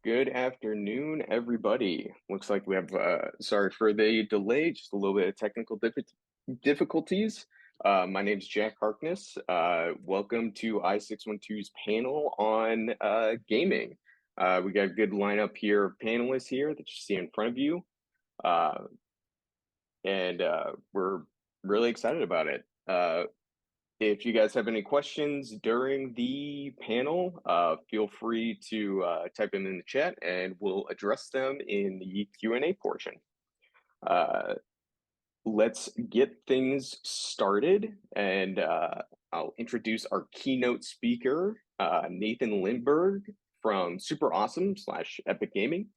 Good afternoon, everybody. Looks like we have, sorry for the delay, just a little bit of technical difficulties. My name is Jack Harkness. Welcome to i612's panel on gaming. We got a good lineup here of panelists here that you see in front of you, uh, and we're really excited about it. If you guys have any questions during the panel, feel free to type them in the chat and we'll address them in the Q&A portion. Uh, let's get things started and I'll introduce our keynote speaker, Nathan Lindberg from Super Awesome / Epic Gaming.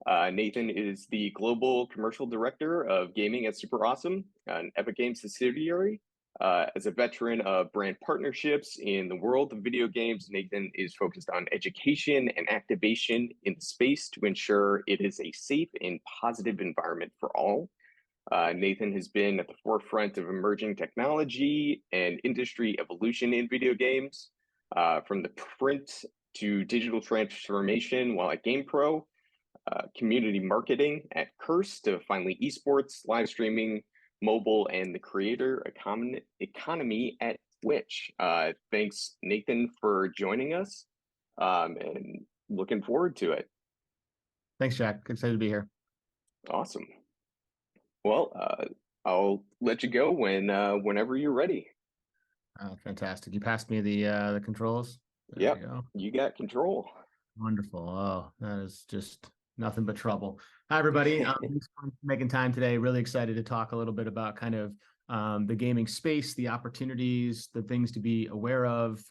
Nathan is the Global Commercial Director of Gaming at Super Awesome, an Epic Games subsidiary. As a veteran of brand partnerships in the world of video games, Nathan is focused on education and activation in the space to ensure it is a safe and positive environment for all. Nathan has been at the forefront of emerging technology and industry evolution in video games, from the print to digital transformation while at GamePro, community marketing at Curse to finally esports, live streaming, mobile, and the creator economy at Twitch. Thanks, Nathan, for joining us, and looking forward to it. Thanks, Jack. Excited to be here. Awesome. Well, I'll let you go whenever you're ready. Fantastic. You passed me the controls. Yep, you got control. Wonderful. Oh, that is just nothing but trouble. Hi, everybody. Thanks for making time today. Really excited to talk a little bit about kind of the gaming space, the opportunities, the things to be aware of.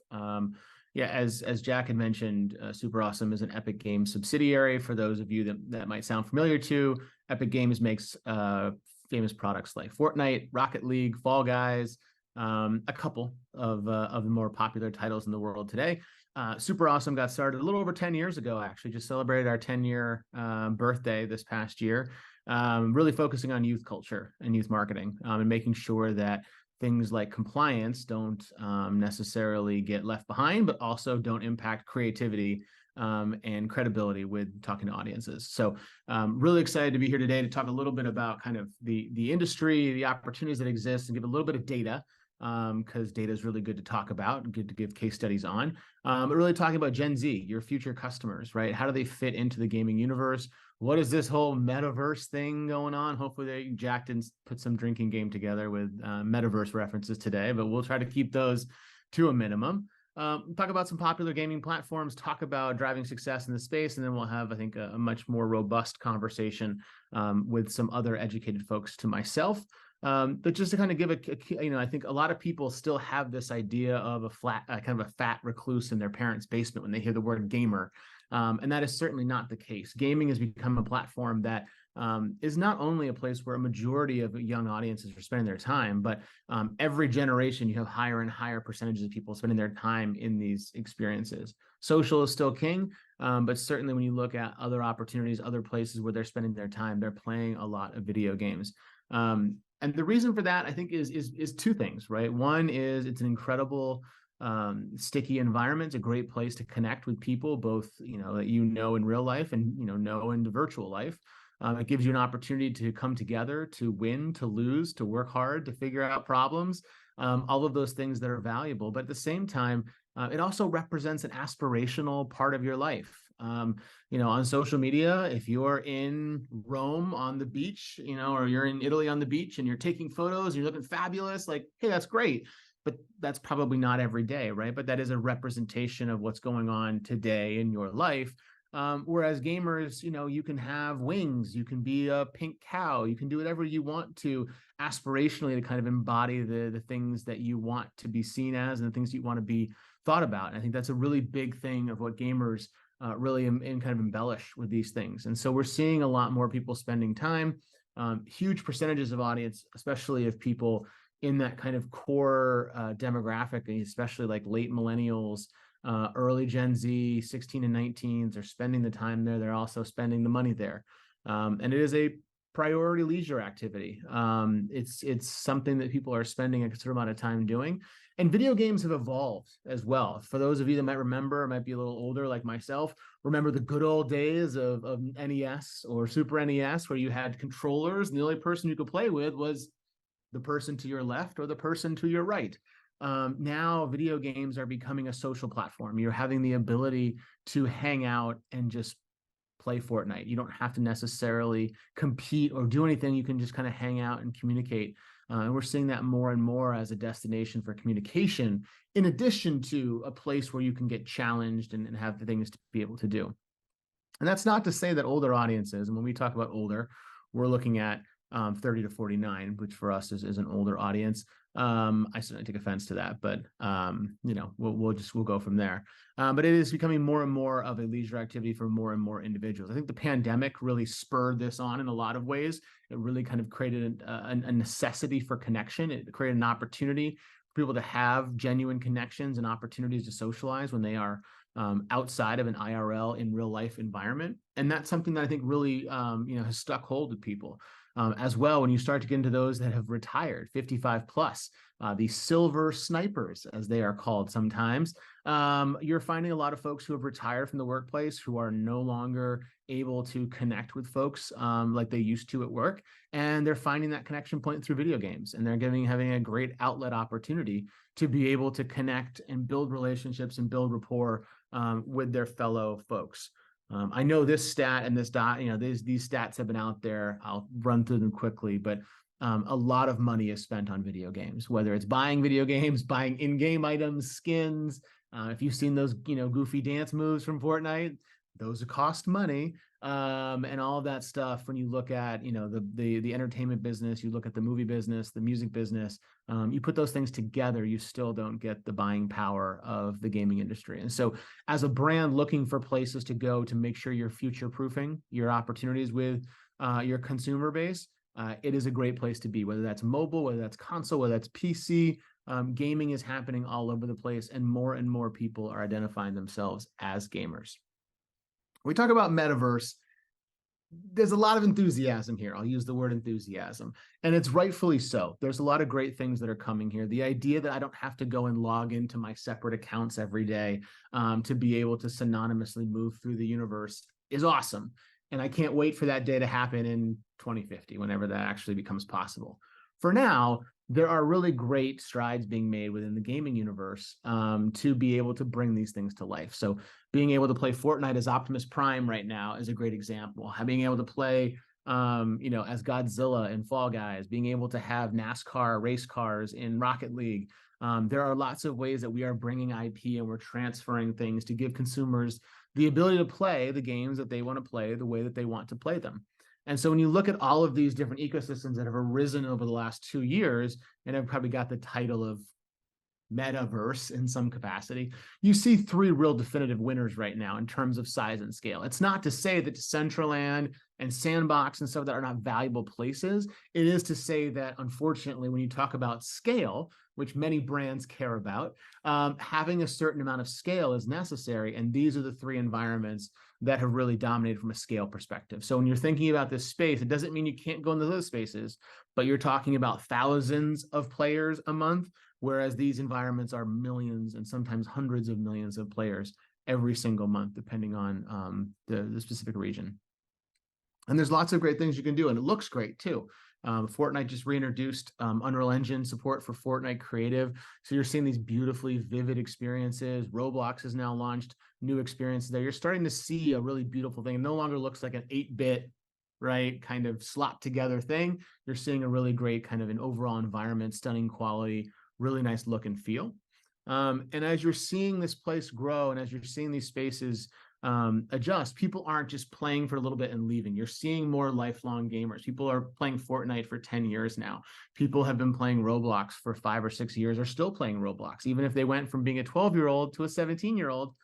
Yeah, as Jack had mentioned, Super Awesome is an Epic Games subsidiary. For those of you that might sound familiar to, Epic Games makes famous products like Fortnite, Rocket League, Fall Guys, a couple of the more popular titles in the world today. Super Awesome got started a little over 10 years ago, actually. Just celebrated our 10-year birthday this past year, really focusing on youth culture and youth marketing, and making sure that things like compliance don't necessarily get left behind, but also don't impact creativity and credibility with talking to audiences. So really excited to be here today to talk a little bit about kind of the industry, the opportunities that exist, and give a little bit of data, because data is really good to talk about and good to give case studies on. But really talking about Gen Z, your future customers, right? How do they fit into the gaming universe? What is this whole metaverse thing going on? Hopefully Jack didn't put some drinking game together with metaverse references today, but we'll try to keep those to a minimum. Talk about some popular gaming platforms, talk about driving success in the space, and then we'll have, I think, a much more robust conversation with some other educated folks to myself. But just to kind of give I think a lot of people still have this idea of a kind of a fat recluse in their parents' basement when they hear the word gamer. And that is certainly not the case. Gaming has become a platform that is not only a place where a majority of young audiences are spending their time, but every generation you have higher and higher percentages of people spending their time in these experiences. Social is still king, but certainly when you look at other opportunities, other places where they're spending their time, they're playing a lot of video games. And the reason for that, I think, is two things, right? One is it's an incredible sticky environment. It's a great place to connect with people, both that in real life and know in the virtual life. It gives you an opportunity to come together, to win, to lose, to work hard, to figure out problems, all of those things that are valuable. But at the same time, it also represents an aspirational part of your life. On social media, if you're in Rome on the beach, or you're in Italy on the beach and you're taking photos and you're looking fabulous, like, hey, that's great. But that's probably not every day, right? But that is a representation of what's going on today in your life. Whereas gamers, you can have wings, you can be a pink cow, you can do whatever you want to aspirationally to kind of embody the things that you want to be seen as and the things you want to be thought about. And I think that's a really big thing of what gamers really kind of embellish with these things. And so we're seeing a lot more people spending time, huge percentages of audience, especially of people in that kind of core demographic, especially like late millennials, early Gen Z, 16 and 19s are spending the time there. They're also spending the money there. And it is a priority leisure activity. It's something that people are spending a considerable amount of time doing. And video games have evolved as well. For those of you that might remember, might be a little older like myself, remember the good old days of NES or Super NES, where you had controllers and the only person you could play with was the person to your left or the person to your right. Now video games are becoming a social platform. You're having the ability to hang out and just play Fortnite. You don't have to necessarily compete or do anything. You can just kind of hang out and communicate. And we're seeing that more and more as a destination for communication, in addition to a place where you can get challenged and have the things to be able to do. And that's not to say that older audiences, and when we talk about older, we're looking at 30 to 49, which for us is an older audience. I certainly take offense to that, but we'll go from there. But it is becoming more and more of a leisure activity for more and more individuals. I think the pandemic really spurred this on in a lot of ways. It really kind of created a necessity for connection. It created an opportunity for people to have genuine connections and opportunities to socialize when they are outside of an IRL in real life environment. And that's something that I think really has stuck hold with people. As well, when you start to get into those that have retired, 55 plus, the silver snipers, as they are called sometimes, you're finding a lot of folks who have retired from the workplace who are no longer able to connect with folks like they used to at work. And they're finding that connection point through video games. And they're having a great outlet opportunity to be able to connect and build relationships and build rapport with their fellow folks. I know this stat and this dot, these stats have been out there. I'll run through them quickly, but a lot of money is spent on video games, whether it's buying video games, buying in-game items, skins. If you've seen those, goofy dance moves from Fortnite, those cost money. And all of that stuff. When you look at, the entertainment business, you look at the movie business, the music business, you put those things together, you still don't get the buying power of the gaming industry. And so as a brand looking for places to go to make sure you're future-proofing your opportunities with your consumer base, it is a great place to be, whether that's mobile, whether that's console, whether that's PC. Gaming is happening all over the place, and more people are identifying themselves as gamers. We talk about metaverse. There's a lot of enthusiasm here. I'll use the word enthusiasm, and it's rightfully so. There's a lot of great things that are coming here. The idea that I don't have to go and log into my separate accounts every day to be able to synonymously move through the universe is awesome. And I can't wait for that day to happen in 2050, whenever that actually becomes possible. For now, there are really great strides being made within the gaming universe to be able to bring these things to life. So being able to play Fortnite as Optimus Prime right now is a great example. Being able to play, as Godzilla in Fall Guys, being able to have NASCAR race cars in Rocket League. There are lots of ways that we are bringing IP and we're transferring things to give consumers the ability to play the games that they want to play the way that they want to play them. And so when you look at all of these different ecosystems that have arisen over the last 2 years and have probably got the title of metaverse in some capacity, you see 3 real definitive winners right now in terms of size and scale. It's not to say that Decentraland and Sandbox and stuff that are not valuable places. It is to say that, unfortunately, when you talk about scale, which many brands care about, having a certain amount of scale is necessary. And these are the 3 environments that have really dominated from a scale perspective. So when you're thinking about this space, it doesn't mean you can't go into those spaces, but you're talking about thousands of players a month, whereas these environments are millions and sometimes hundreds of millions of players every single month, depending on the specific region. And there's lots of great things you can do, and it looks great too. Fortnite just reintroduced Unreal Engine support for Fortnite Creative. So you're seeing these beautifully vivid experiences. Roblox has now launched new experiences there. You're starting to see a really beautiful thing. It no longer looks like an 8-bit, right, kind of slapped together thing. You're seeing a really great kind of an overall environment, stunning quality, really nice look and feel. And as you're seeing this place grow and as you're seeing these spaces adjust, people aren't just playing for a little bit and leaving. You're seeing more lifelong gamers. People are playing Fortnite for 10 years now. People have been playing Roblox for 5 or 6 years, are still playing Roblox. Even if they went from being a 12-year-old to a 17-year-old,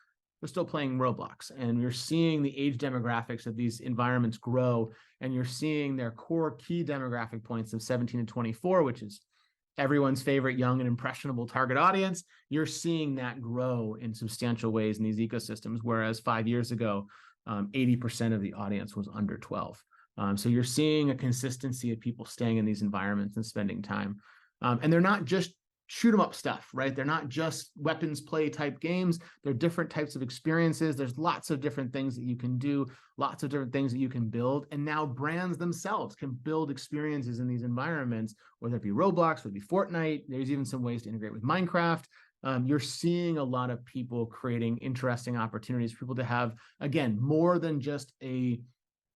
they're still playing Roblox. And you're seeing the age demographics of these environments grow, and you're seeing their core key demographic points of 17 to 24, which is everyone's favorite young and impressionable target audience. You're seeing that grow in substantial ways in these ecosystems, whereas 5 years ago, 80% of the audience was under 12. So you're seeing a consistency of people staying in these environments and spending time. And they're not just shoot 'em up stuff, right? They're not just weapons play type games. They're different types of experiences. There's lots of different things that you can do, lots of different things that you can build. And now brands themselves can build experiences in these environments, whether it be Roblox, whether it be Fortnite. There's even some ways to integrate with Minecraft. You're seeing a lot of people creating interesting opportunities for people to have, again, more than just a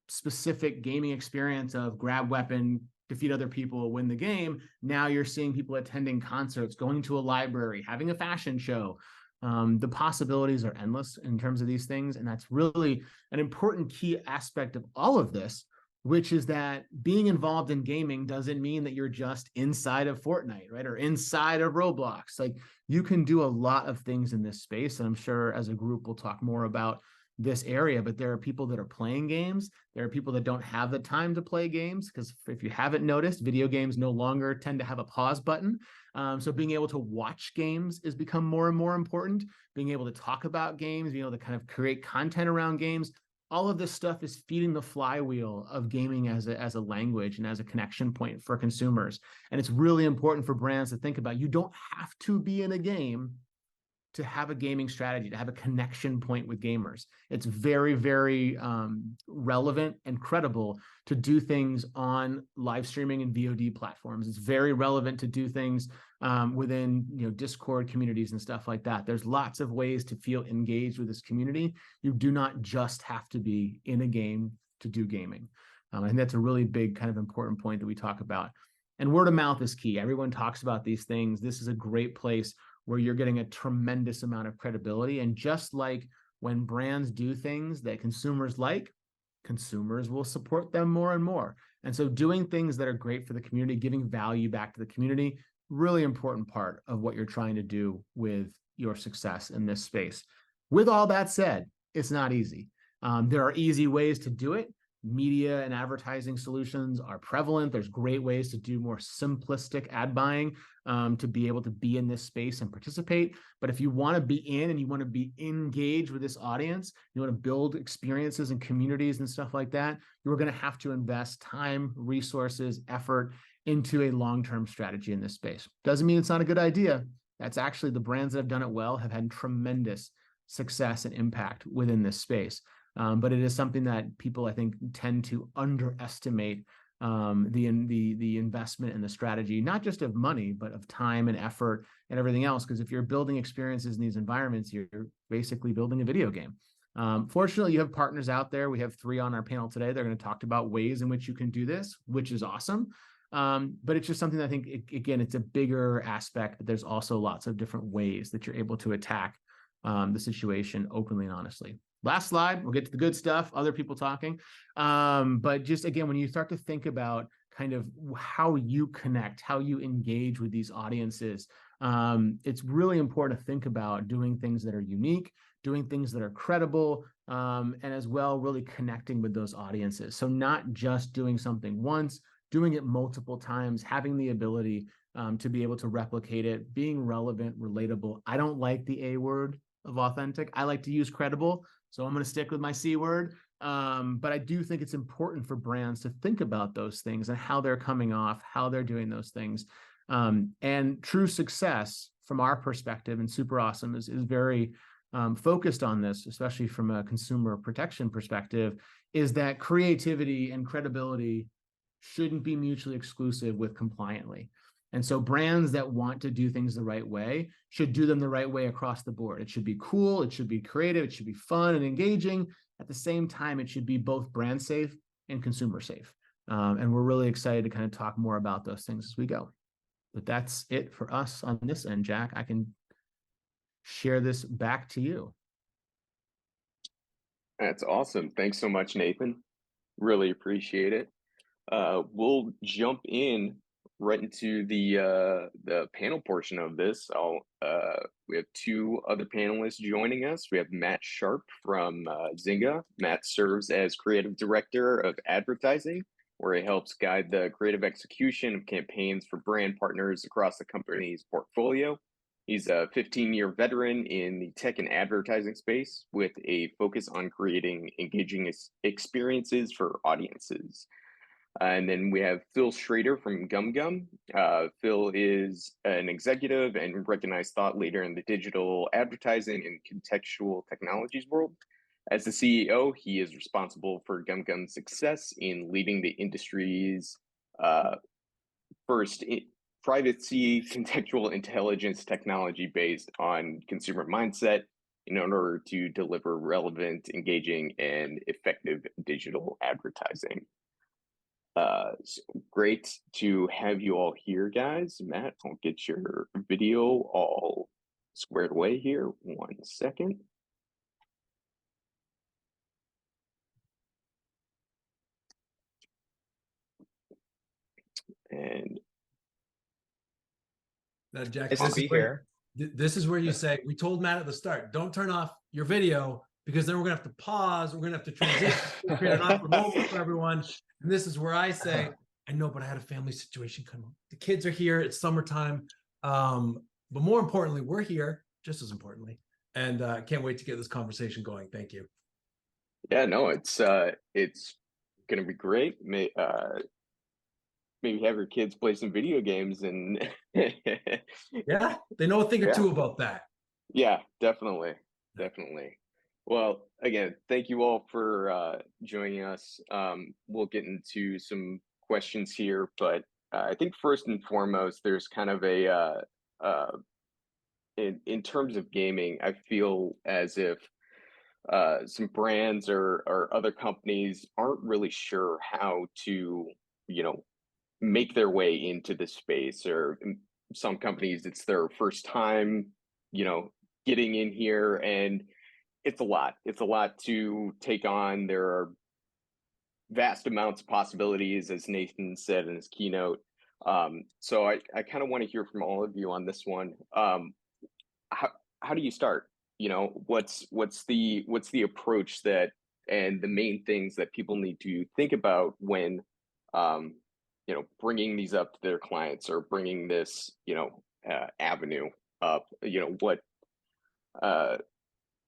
specific gaming experience of grab weapon, defeat other people, win the game. Now you're seeing people attending concerts, going to a library, having a fashion show. The possibilities are endless in terms of these things. And that's really an important key aspect of all of this, which is that being involved in gaming doesn't mean that you're just inside of Fortnite, right? Or inside of Roblox. Like, you can do a lot of things in this space. And I'm sure as a group, we'll talk more about this area, but there are people that are playing games. There are people that don't have the time to play games, because if you haven't noticed, video games no longer tend to have a pause button. So being able to watch games has become more and more important. Being able to talk about games, being able to kind of create content around games, all of this stuff is feeding the flywheel of gaming as a language and as a connection point for consumers. And it's really important for brands to think about. You don't have to be in a game to have a gaming strategy, to have a connection point with gamers. It's very, very relevant and credible to do things on live streaming and VOD platforms. It's very relevant to do things within Discord communities and stuff like that. There's lots of ways to feel engaged with this community. You do not just have to be in a game to do gaming. I think that's a really big kind of important point that we talk about. And word of mouth is key. Everyone talks about these things. This is a great place where you're getting a tremendous amount of credibility. And just like when brands do things that consumers like, consumers will support them more and more. And so doing things that are great for the community, giving value back to the community, really important part of what you're trying to do with your success in this space. With all that said, it's not easy. There are easy ways to do it. Media and advertising solutions are prevalent. There's great ways to do more simplistic ad buying to be able to be in this space and participate. But if you want to be in and you want to be engaged with this audience, you want to build experiences and communities and stuff like that, you're going to have to invest time, resources, effort into a long-term strategy in this space. Doesn't mean it's not a good idea. That's actually, the brands that have done it well have had tremendous success and impact within this space. But it is something that people, I think, tend to underestimate the investment and the strategy, not just of money, but of time and effort and everything else. Because if you're building experiences in these environments, you're basically building a video game. Fortunately, you have partners out there. We have 3 on our panel today. They're going to talk about ways in which you can do this, which is awesome. But it's just something that I think, again, it's a bigger aspect, but there's also lots of different ways that you're able to attack the situation openly and honestly. Last slide, we'll get to the good stuff, other people talking. But just again, when you start to think about kind of how you connect, how you engage with these audiences, it's really important to think about doing things that are unique, doing things that are credible, and as well, really connecting with those audiences. So not just doing something once, doing it multiple times, having the ability to be able to replicate it, being relevant, relatable. I don't like the A word of authentic. I like to use credible. So I'm going to stick with my C word. But I do think it's important for brands to think about those things and how they're coming off, how they're doing those things. And true success from our perspective, and Super Awesome is very focused on this, especially from a consumer protection perspective, is that creativity and credibility shouldn't be mutually exclusive with compliantly. And so brands that want to do things the right way should do them the right way across the board. It should be cool, it should be creative, it should be fun and engaging. At the same time, it should be both brand safe and consumer safe. And we're really excited to kind of talk more about those things as we go. But that's it for us on this end, Jack. I can share this back to you. That's awesome. Thanks so much, Nathan. Really appreciate it. We'll jump in right into the panel portion of this. We have 2 other panelists joining us. We have Matt Sharp from Zynga. Matt serves as creative director of advertising, where he helps guide the creative execution of campaigns for brand partners across the company's portfolio. He's a 15-year veteran in the tech and advertising space with a focus on creating engaging experiences for audiences. And then we have Phil Schrader from Gum Gum. Phil is an executive and recognized thought leader in the digital advertising and contextual technologies world. As the CEO, he is responsible for Gum Gum's success in leading the industry's first privacy contextual intelligence technology based on consumer mindset in order to deliver relevant, engaging, and effective digital advertising. So great to have you all here, guys. Matt, I'll get your video all squared away here. 1 second. And now, Jack, Nice to be here. This is where you say, we told Matt at the start, don't turn off your video because then we're going to have to pause. We're going to have to transition, create an awkward moment for everyone. And this is where I say, I know, but I had a family situation come up. The kids are here. It's summertime. But more importantly, we're here, just as importantly. And can't wait to get this conversation going. Thank you. yeah, no, it's gonna be great. Maybe have your kids play some video games and yeah, they know a thing or two about that. Yeah, definitely. Well, again, thank you all for joining us. We'll get into some questions here, but I think first and foremost, there's kind of a in terms of gaming, I feel as if some brands or other companies aren't really sure how to, make their way into the space, or some companies, it's their first time, getting in here, and it's a lot. It's a lot to take on. There are vast amounts of possibilities, as Nathan said in his keynote. So I kind of want to hear from all of you on this one. How do you start? What's the approach that, and the main things that people need to think about when bringing these up to their clients, or bringing this avenue up?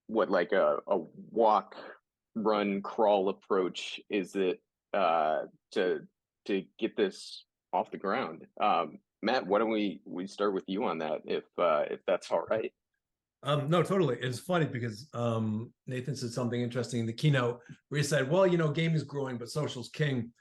What like a walk, run, crawl approach is it to get this off the ground? Matt, why don't we start with you on that, if that's all right? No, totally. It's funny because Nathan said something interesting in the keynote where he said, well, gaming is growing, but social's king.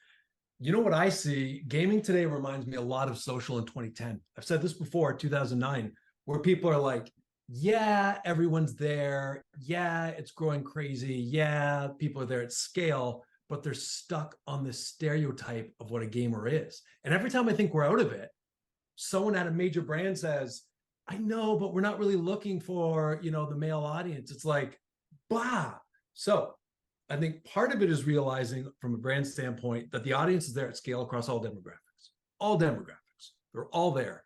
You know what I see? Gaming today reminds me a lot of social in 2010. I've said this before, 2009, where people are like, yeah, everyone's there. Yeah, it's growing crazy. Yeah, people are there at scale, but they're stuck on this stereotype of what a gamer is. And every time I think we're out of it, someone at a major brand says, I know, but we're not really looking for, the male audience. It's like, bah. So I think part of it is realizing from a brand standpoint that the audience is there at scale across all demographics. They're all there.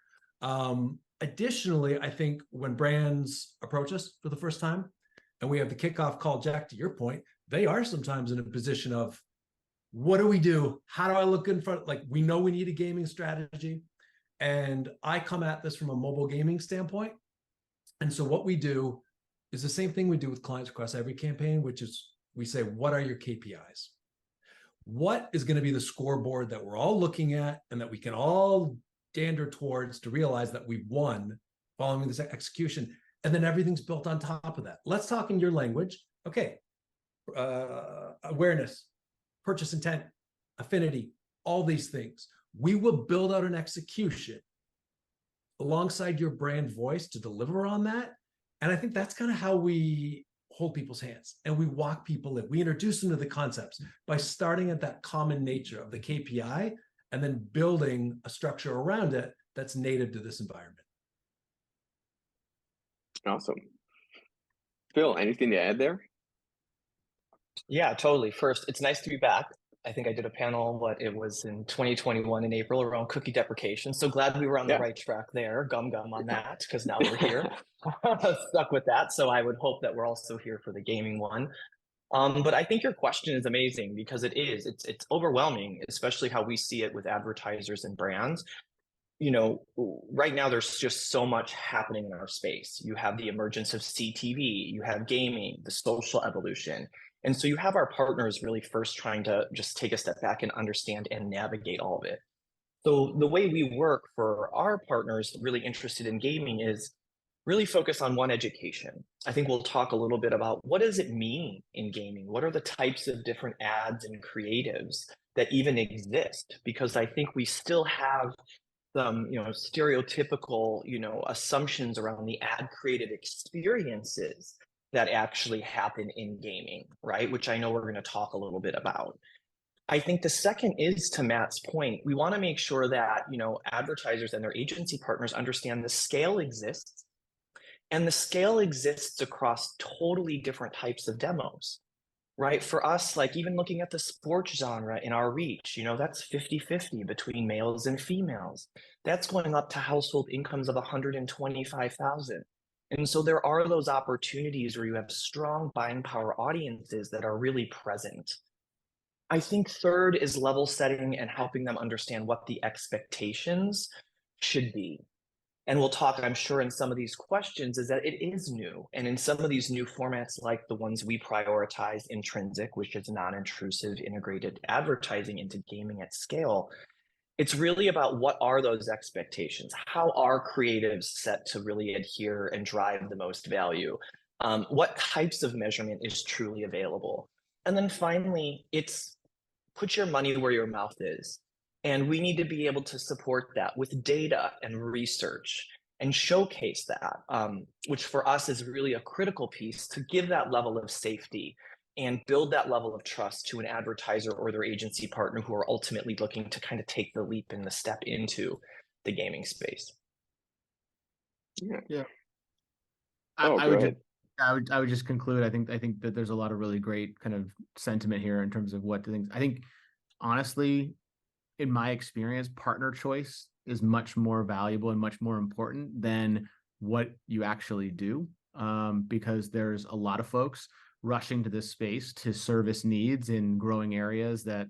Additionally, I think when brands approach us for the first time and we have the kickoff call, Jack, to your point, they are sometimes in a position of, what do we do? How do I look in front? Like, we know we need a gaming strategy. And I come at this from a mobile gaming standpoint. And so what we do is the same thing we do with clients across every campaign, which is we say, what are your KPIs? What is going to be the scoreboard that we're all looking at and that we can all dander towards to realize that we've won following this execution? And then everything's built on top of that. Let's talk in your language. Okay. Awareness, purchase intent, affinity, all these things. We will build out an execution alongside your brand voice to deliver on that. And I think that's kind of how we hold people's hands and we walk people in. We introduce them to the concepts by starting at that common nature of the KPI and then building a structure around it that's native to this environment. Awesome. Phil, anything to add there? Yeah, totally. First, it's nice to be back. I think I did a panel, it was in 2021 in April, around cookie deprecation. So glad we were on the right track there, gum on that, because now we're here. Stuck with that. So I would hope that we're also here for the gaming one. But I think your question is amazing because it's overwhelming, especially how we see it with advertisers and brands. right now there's just so much happening in our space. You have the emergence of CTV, you have gaming, the social evolution. And so you have our partners really first trying to just take a step back and understand and navigate all of it. So the way we work for our partners really interested in gaming is really focus on one, education. I think we'll talk a little bit about what does it mean in gaming? What are the types of different ads and creatives that even exist? Because I think we still have some, stereotypical, assumptions around the ad creative experiences that actually happen in gaming, right? Which I know we're going to talk a little bit about. I think the second is, to Matt's point, we want to make sure that, advertisers and their agency partners understand the scale exists, and the scale exists across totally different types of demos, right? For us, like even looking at the sports genre in our reach, that's 50-50 between males and females. That's going up to household incomes of 125,000. And so there are those opportunities where you have strong buying power audiences that are really present. I think third is level setting and helping them understand what the expectations should be. And we'll talk, I'm sure, in some of these questions is that it is new. And in some of these new formats, like the ones we prioritize, intrinsic, which is non-intrusive integrated advertising into gaming at scale, it's really about what are those expectations? How are creatives set to really adhere and drive the most value? What types of measurement is truly available? And then finally, it's put your money where your mouth is. And we need to be able to support that with data and research and showcase that, which for us is really a critical piece to give that level of safety and build that level of trust to an advertiser or their agency partner who are ultimately looking to kind of take the leap and the step into the gaming space. Yeah. I Go would ahead. I would just conclude. I think that there's a lot of really great kind of sentiment here in terms of what the things. I think honestly, in my experience, partner choice is much more valuable and much more important than what you actually do, because there's a lot of folks rushing to this space to service needs in growing areas that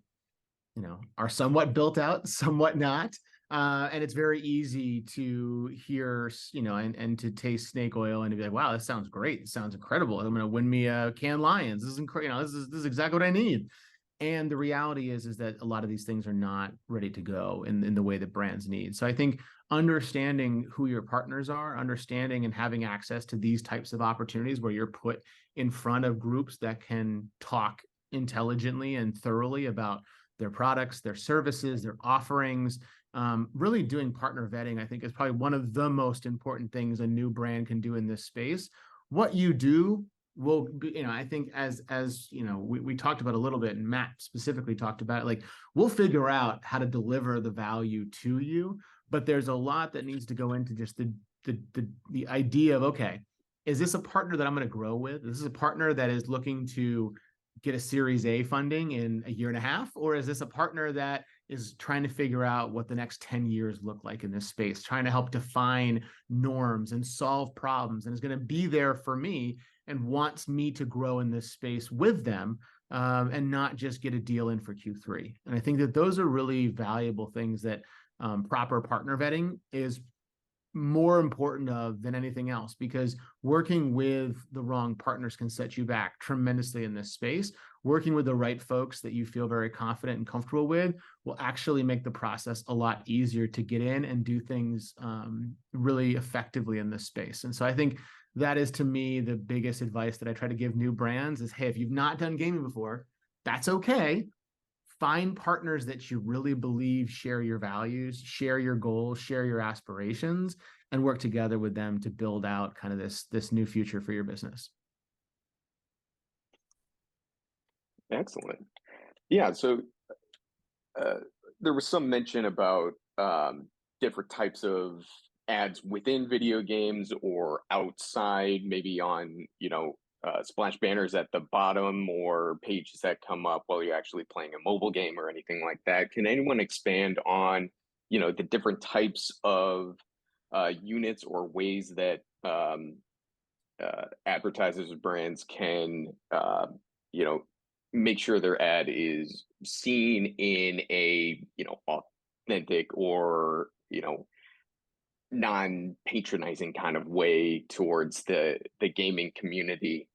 are somewhat built out, somewhat not. And it's very easy to hear, and to taste snake oil and to be like, wow, this sounds great. It sounds incredible. I'm going to win me a Cannes Lions. This is incredible. This is exactly what I need. And the reality is that a lot of these things are not ready to go in the way that brands need. So I think understanding who your partners are, understanding and having access to these types of opportunities where you're put in front of groups that can talk intelligently and thoroughly about their products, their services, their offerings, really doing partner vetting, I think, is probably one of the most important things a new brand can do in this space. What you do will be, I think as we talked about a little bit, and Matt specifically talked about it, like we'll figure out how to deliver the value to you, but there's a lot that needs to go into just the idea of, okay, is this a partner that I'm going to grow with? This is a partner that is looking to get a Series A funding in a year and a half, or is this a partner that is trying to figure out what the next 10 years look like in this space, trying to help define norms and solve problems, and is going to be there for me and wants me to grow in this space with them, and not just get a deal in for Q3. And I think that those are really valuable things that proper partner vetting is more important than anything else, because working with the wrong partners can set you back tremendously in this space. Working with the right folks that you feel very confident and comfortable with will actually make the process a lot easier to get in and do things really effectively in this space. And so I think that is, to me, the biggest advice that I try to give new brands is, hey, if you've not done gaming before, that's okay. Find partners that you really believe share your values, share your goals, share your aspirations, and work together with them to build out kind of this new future for your business. Excellent. Yeah, so there was some mention about different types of ads within video games or outside, maybe on, splash banners at the bottom or pages that come up while you're actually playing a mobile game or anything like that. Can anyone expand on, the different types of units or ways that advertisers or brands can, make sure their ad is seen in a, authentic or, non-patronizing kind of way towards the gaming community,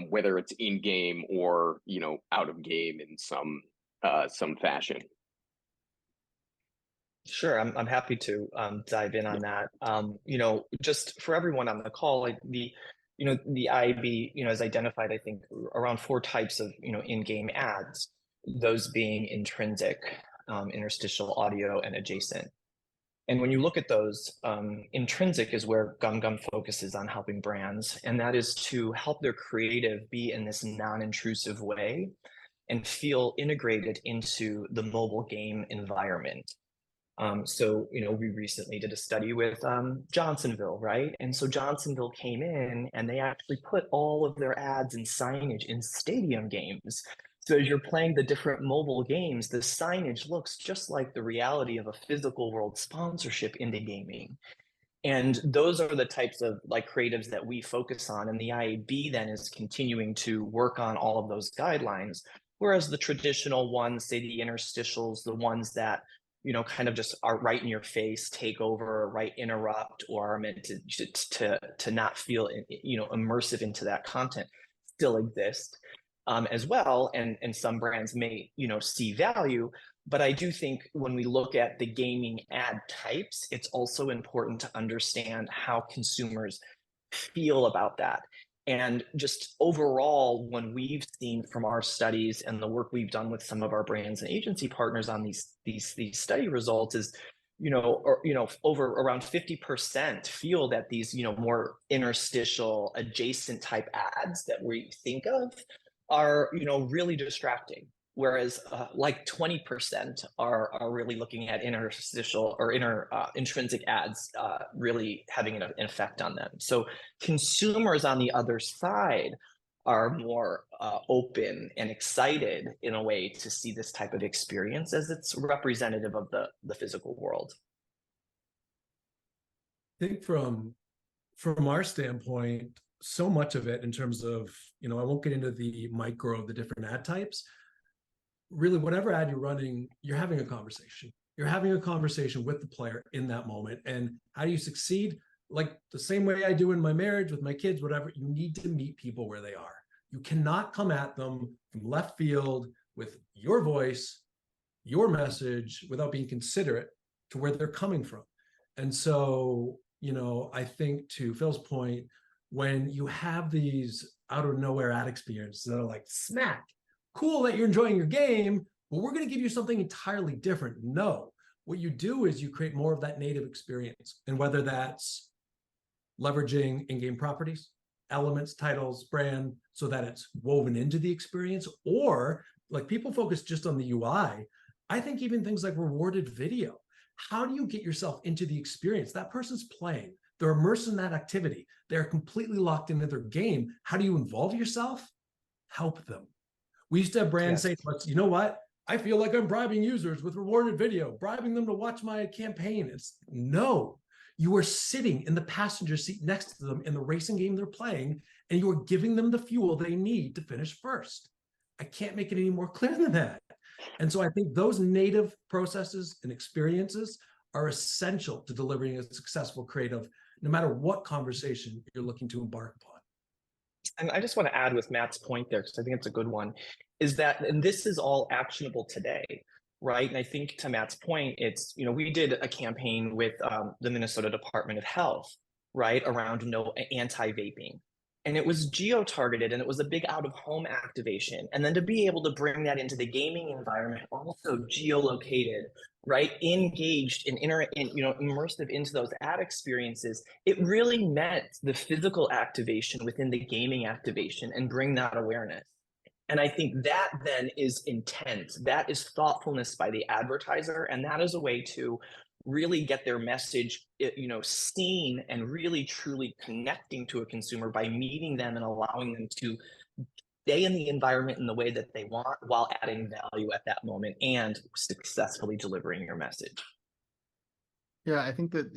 whether it's in game or out of game in some fashion. Sure, I'm happy to dive in on that. Just for everyone on the call, like the IAB, has identified, I think, around 4 types of, in-game ads, those being intrinsic, interstitial, audio, and adjacent. And when you look at those, intrinsic is where GumGum focuses on helping brands, and that is to help their creative be in this non-intrusive way and feel integrated into the mobile game environment. So, we recently did a study with Johnsonville, right? And so Johnsonville came in and they actually put all of their ads and signage in stadium games. So as you're playing the different mobile games, the signage looks just like the reality of a physical world sponsorship into gaming. And those are the types of like creatives that we focus on. And the IAB then is continuing to work on all of those guidelines. Whereas the traditional ones, say the interstitials, the ones that kind of just are right in your face, take over, right, interrupt, or are meant to not feel immersive into that content, still exist as well. And some brands may see value, but I do think when we look at the gaming ad types, it's also important to understand how consumers feel about that. And just overall, when we've seen from our studies and the work we've done with some of our brands and agency partners on these study results is, over around 50% feel that these, more interstitial adjacent type ads that we think of are, really distracting. Whereas like 20% are really looking at interstitial or intrinsic ads really having an effect on them. So consumers on the other side are more open and excited in a way to see this type of experience as it's representative of the physical world. I think from our standpoint, so much of it in terms of, I won't get into the micro of the different ad types. Really, whatever ad you're running, you're having a conversation. You're having a conversation with the player in that moment. And how do you succeed? Like the same way I do in my marriage with my kids, whatever, you need to meet people where they are. You cannot come at them from left field with your voice, your message, without being considerate to where they're coming from. And so, I think to Phil's point, when you have these out of nowhere ad experiences that are like smack, cool that you're enjoying your game, but we're going to give you something entirely different. No, what you do is you create more of that native experience. And whether that's leveraging in-game properties, elements, titles, brand, so that it's woven into the experience, or like people focus just on the UI. I think even things like rewarded video. How do you get yourself into the experience? That person's playing. They're immersed in that activity. They're completely locked into their game. How do you involve yourself? Help them. We used to have brands say to us, you know what? I feel like I'm bribing users with rewarded video, bribing them to watch my campaign. It's no, you are sitting in the passenger seat next to them in the racing game they're playing, and you are giving them the fuel they need to finish first. I can't make it any more clear than that. And so I think those native processes and experiences are essential to delivering a successful creative, no matter what conversation you're looking to embark upon. And I just want to add with Matt's point there, because I think it's a good one, is that, and this is all actionable today, right? And I think to Matt's point, it's, we did a campaign with the Minnesota Department of Health, right, around no anti-vaping. And it was geo-targeted and it was a big out-of-home activation. And then to be able to bring that into the gaming environment, also geolocated, right, engaged and immersive into those ad experiences, it really meant the physical activation within the gaming activation and bring that awareness. And I think that then is intent. That is thoughtfulness by the advertiser. And that is a way to really get their message, seen and really truly connecting to a consumer by meeting them and allowing them to stay in the environment in the way that they want while adding value at that moment and successfully delivering your message. Yeah, I think that,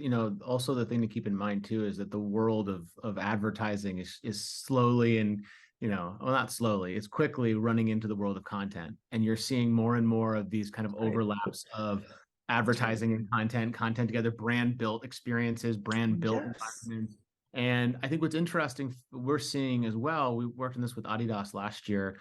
also the thing to keep in mind too is that the world of advertising is slowly and, well, not slowly, it's quickly running into the world of content. And you're seeing more and more of these kind of overlaps of advertising and content together, brand built experiences, brand built environments. And I think what's interesting, we're seeing as well, we worked on this with Adidas last year.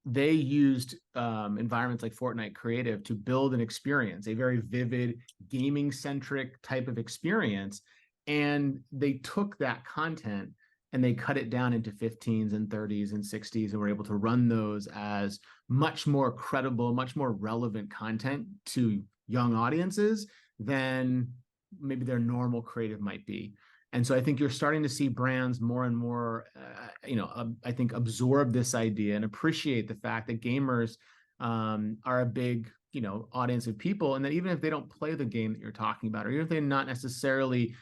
They used environments like Fortnite Creative to build an experience, a very vivid gaming centric type of experience. And they took that content and they cut it down into 15s and 30s and 60s and were able to run those as much more credible, much more relevant content to young audiences than maybe their normal creative might be. And so I think you're starting to see brands more and more, I think absorb this idea and appreciate the fact that gamers are a big, audience of people. And that even if they don't play the game that you're talking about, or even if they're not necessarily,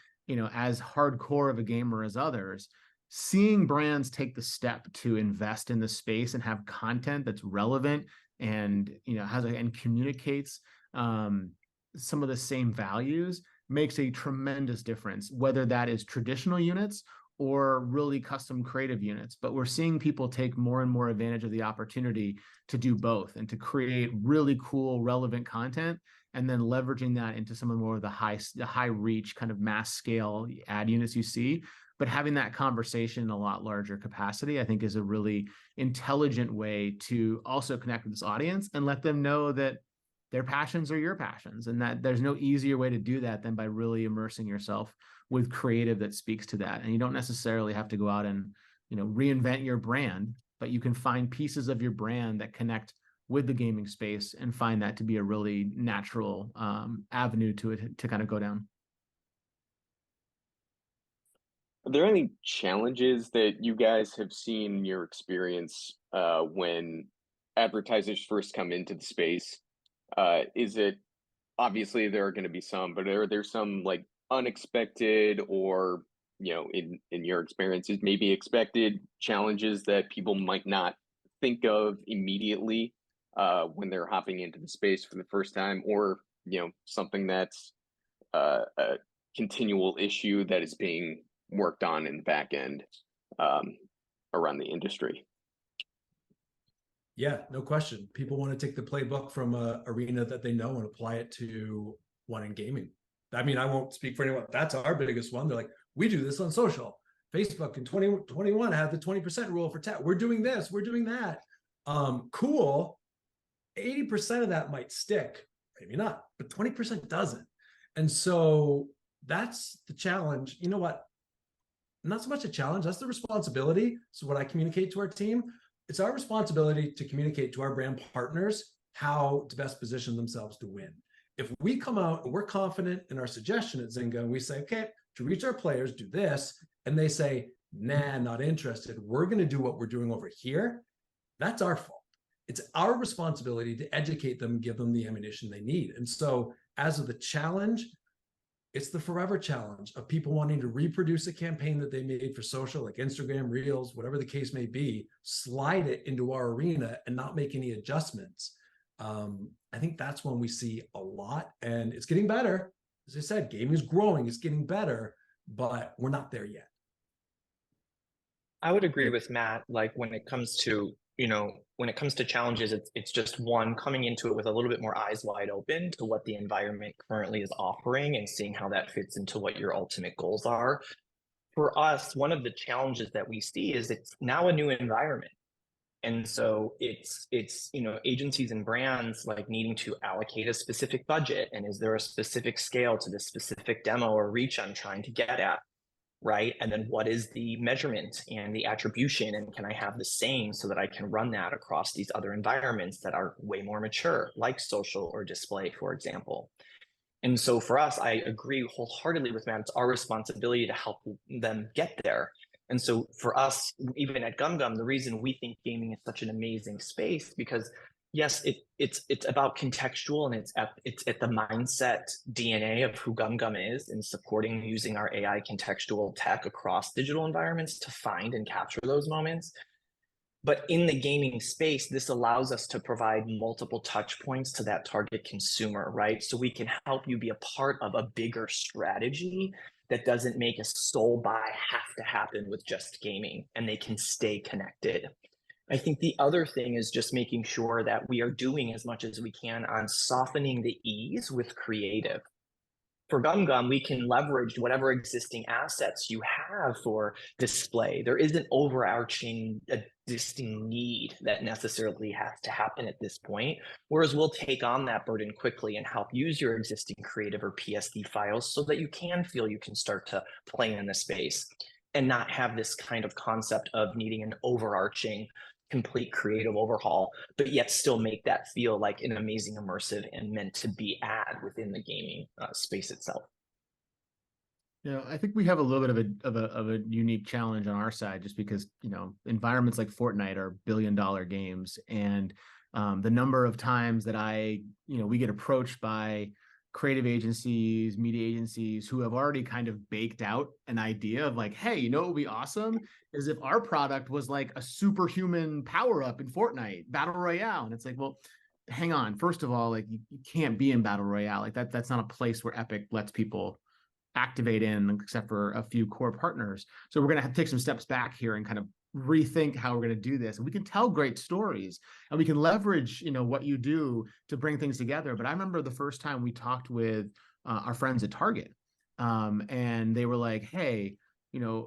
as hardcore of a gamer as others, seeing brands take the step to invest in the space and have content that's relevant and, and communicates some of the same values makes a tremendous difference, whether that is traditional units or really custom creative units. But we're seeing people take more and more advantage of the opportunity to do both and to create really cool, relevant content, and then leveraging that into some of more of the high reach kind of mass scale ad units you see. But having that conversation in a lot larger capacity, I think, is a really intelligent way to also connect with this audience and let them know that their passions are your passions, and that there's no easier way to do that than by really immersing yourself with creative that speaks to that. And you don't necessarily have to go out and, reinvent your brand, but you can find pieces of your brand that connect with the gaming space and find that to be a really natural avenue to kind of go down. Are there any challenges that you guys have seen in your experience when advertisers first come into the space? Is it obviously there are going to be some, but are there some like unexpected or, in your experiences, maybe expected challenges that people might not think of immediately when they're hopping into the space for the first time, or, something that's a continual issue that is being worked on in the back end around the industry? Yeah, no question. People want to take the playbook from an arena that they know and apply it to one in gaming. I mean, I won't speak for anyone. That's our biggest one. They're like, we do this on social. Facebook in 2021 had the 20% rule for tech. We're doing this, we're doing that. Cool. 80% of that might stick, maybe not, but 20% doesn't. And so that's the challenge. You know what? Not so much a challenge, that's the responsibility. So what I communicate to our team, it's our responsibility to communicate to our brand partners how to best position themselves to win. If we come out and we're confident in our suggestion at Zynga and we say, okay, to reach our players, do this, and they say, nah, not interested, we're going to do what we're doing over here, that's our fault. It's our responsibility to educate them and give them the ammunition they need. And so as of the challenge, it's the forever challenge of people wanting to reproduce a campaign that they made for social, like Instagram, Reels, whatever the case may be, slide it into our arena and not make any adjustments. I think that's when we see a lot, and it's getting better. As I said, gaming is growing, it's getting better, but we're not there yet. I would agree with Matt. Like when it comes to challenges, it's just one, coming into it with a little bit more eyes wide open to what the environment currently is offering and seeing how that fits into what your ultimate goals are. For us, one of the challenges that we see is it's now a new environment. And so it's agencies and brands like needing to allocate a specific budget. And is there a specific scale to this specific demo or reach I'm trying to get at? Right? And then what is the measurement and the attribution? And can I have the same so that I can run that across these other environments that are way more mature, like social or display, for example? And so for us, I agree wholeheartedly with Matt. It's our responsibility to help them get there. And so for us, even at GumGum, the reason we think gaming is such an amazing space, because yes, it's about contextual, and it's at the mindset DNA of who GumGum is, in supporting using our AI contextual tech across digital environments to find and capture those moments. But in the gaming space, this allows us to provide multiple touch points to that target consumer, right? So we can help you be a part of a bigger strategy that doesn't make a sole buy have to happen with just gaming, and they can stay connected. I think the other thing is just making sure that we are doing as much as we can on softening the ease with creative. For Gum Gum, we can leverage whatever existing assets you have for display. There isn't overarching existing need that necessarily has to happen at this point. Whereas we'll take on that burden quickly and help use your existing creative or PSD files so that you can feel you can start to play in the space and not have this kind of concept of needing an overarching complete creative overhaul, but yet still make that feel like an amazing immersive and meant to be ad within the gaming space itself. I think we have a little bit of a unique challenge on our side, just because environments like Fortnite are billion-dollar games, and the number of times that we get approached by creative agencies, media agencies who have already kind of baked out an idea of like, hey, what would be awesome is if our product was like a superhuman power-up in Fortnite Battle Royale. And it's like, well, hang on. First of all, like you can't be in Battle Royale. Like that's not a place where Epic lets people activate in, except for a few core partners. So we're going to have to take some steps back here and kind of rethink how we're going to do this. And we can tell great stories and we can leverage, what you do to bring things together. But I remember the first time we talked with our friends at Target, and they were like, hey,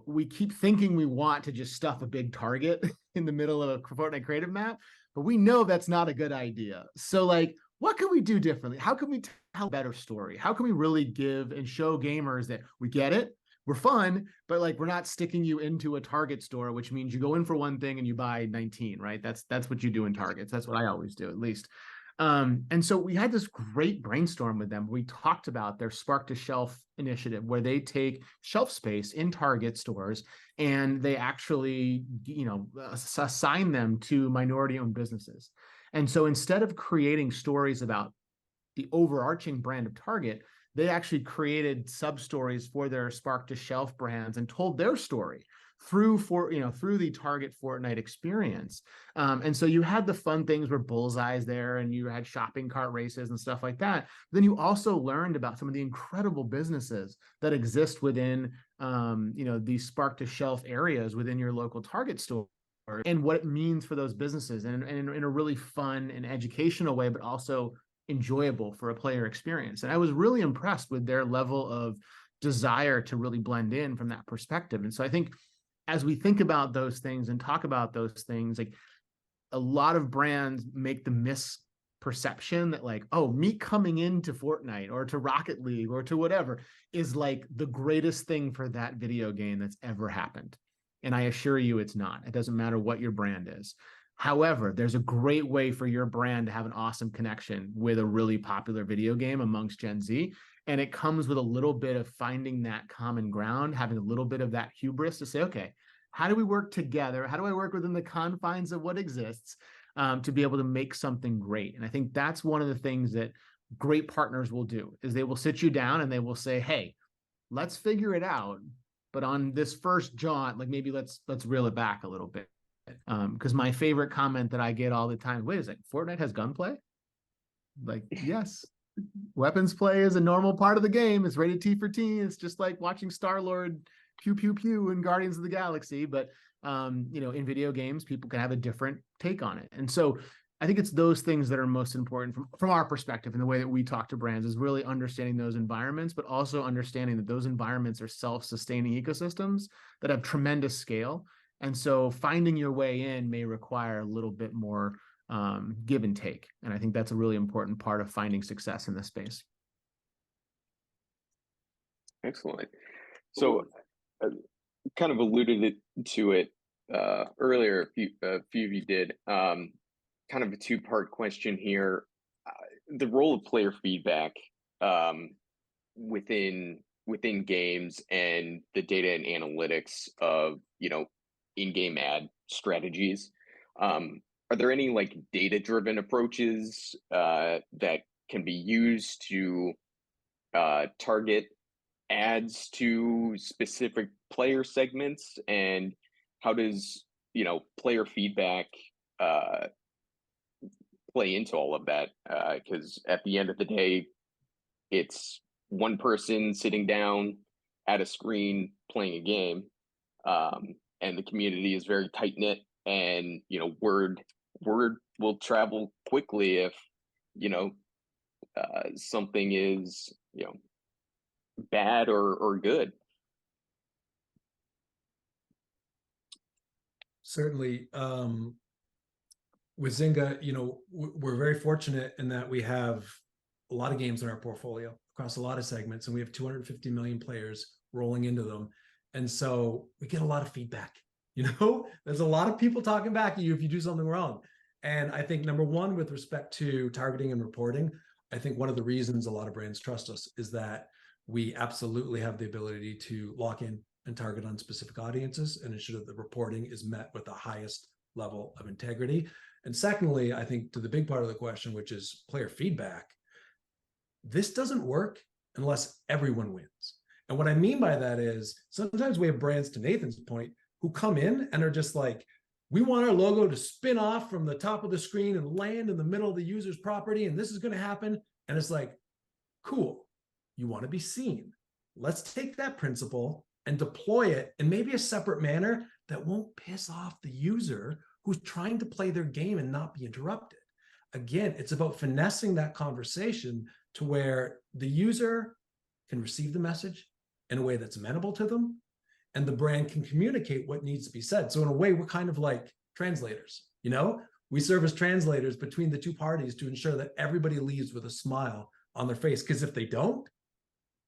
we keep thinking we want to just stuff a big target in the middle of a Fortnite creative map, but we know that's not a good idea. So like, what can we do differently? How can we tell a better story? How can we really give and show gamers that we get it? We're fun, but like we're not sticking you into a Target store, which means you go in for one thing and you buy 19, right? That's what you do in Targets. That's what I always do, at least. And so we had this great brainstorm with them. We talked about their Spark to Shelf initiative, where they take shelf space in Target stores and they actually, assign them to minority-owned businesses. And so instead of creating stories about the overarching brand of Target, they actually created sub-stories for their Spark to Shelf brands and told their story through the Target Fortnite experience. And so you had the fun things where Bullseye's there and you had shopping cart races and stuff like that. Then you also learned about some of the incredible businesses that exist within these Spark to Shelf areas within your local Target store, and what it means for those businesses, and in a really fun and educational way, but also enjoyable for a player experience. And I was really impressed with their level of desire to really blend in from that perspective. And so I think as we think about those things and talk about those things, like a lot of brands make the misperception that like, oh, me coming into Fortnite or to Rocket League or to whatever is like the greatest thing for that video game that's ever happened. And I assure you it's not. It doesn't matter what your brand is. However, there's a great way for your brand to have an awesome connection with a really popular video game amongst Gen Z. And it comes with a little bit of finding that common ground, having a little bit of that hubris to say, okay, how do we work together? How do I work within the confines of what exists to be able to make something great? And I think that's one of the things that great partners will do, is they will sit you down and they will say, hey, let's figure it out. But on this first jaunt, like maybe let's reel it back a little bit. Because my favorite comment that I get all the time, wait a second, Fortnite has gunplay? Like, yes. Weapons play is a normal part of the game. It's rated T for teen. It's just like watching Star-Lord pew pew pew in Guardians of the Galaxy. But in video games, people can have a different take on it. And so I think it's those things that are most important from our perspective, and the way that we talk to brands is really understanding those environments, but also understanding that those environments are self-sustaining ecosystems that have tremendous scale. And so finding your way in may require a little bit more give and take. And I think that's a really important part of finding success in this space. Excellent. So kind of alluded to it earlier, a few of you did. Kind of a two-part question here. The role of player feedback within games and the data and analytics of in-game ad strategies. Are there any like data-driven approaches that can be used to target ads to specific player segments? And how does player feedback play into all of that? Because at the end of the day, it's one person sitting down at a screen playing a game, and the community is very tight knit. and word will travel quickly if something is bad or good. Certainly. With Zynga, we're very fortunate in that we have a lot of games in our portfolio across a lot of segments, and we have 250 million players rolling into them. And so we get a lot of feedback. There's a lot of people talking back at you if you do something wrong. And I think number one, with respect to targeting and reporting, I think one of the reasons a lot of brands trust us is that we absolutely have the ability to lock in and target on specific audiences and ensure that the reporting is met with the highest level of integrity. And secondly, I think to the big part of the question, which is player feedback, this doesn't work unless everyone wins. And what I mean by that is sometimes we have brands, to Nathan's point, who come in and are just like, we want our logo to spin off from the top of the screen and land in the middle of the user's property, and this is going to happen. And it's like, cool, you want to be seen. Let's take that principle and deploy it in maybe a separate manner that won't piss off the user who's trying to play their game and not be interrupted. Again, it's about finessing that conversation to where the user can receive the message in a way that's amenable to them, and the brand can communicate what needs to be said. So in a way, we're kind of like translators, We serve as translators between the two parties to ensure that everybody leaves with a smile on their face. Because if they don't,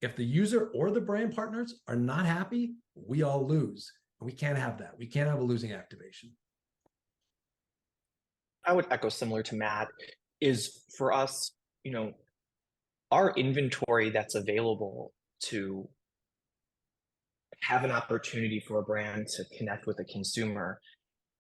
if the user or the brand partners are not happy, we all lose. And we can't have that. We can't have a losing activation. I would echo similar to Matt, is for us, our inventory that's available to have an opportunity for a brand to connect with a consumer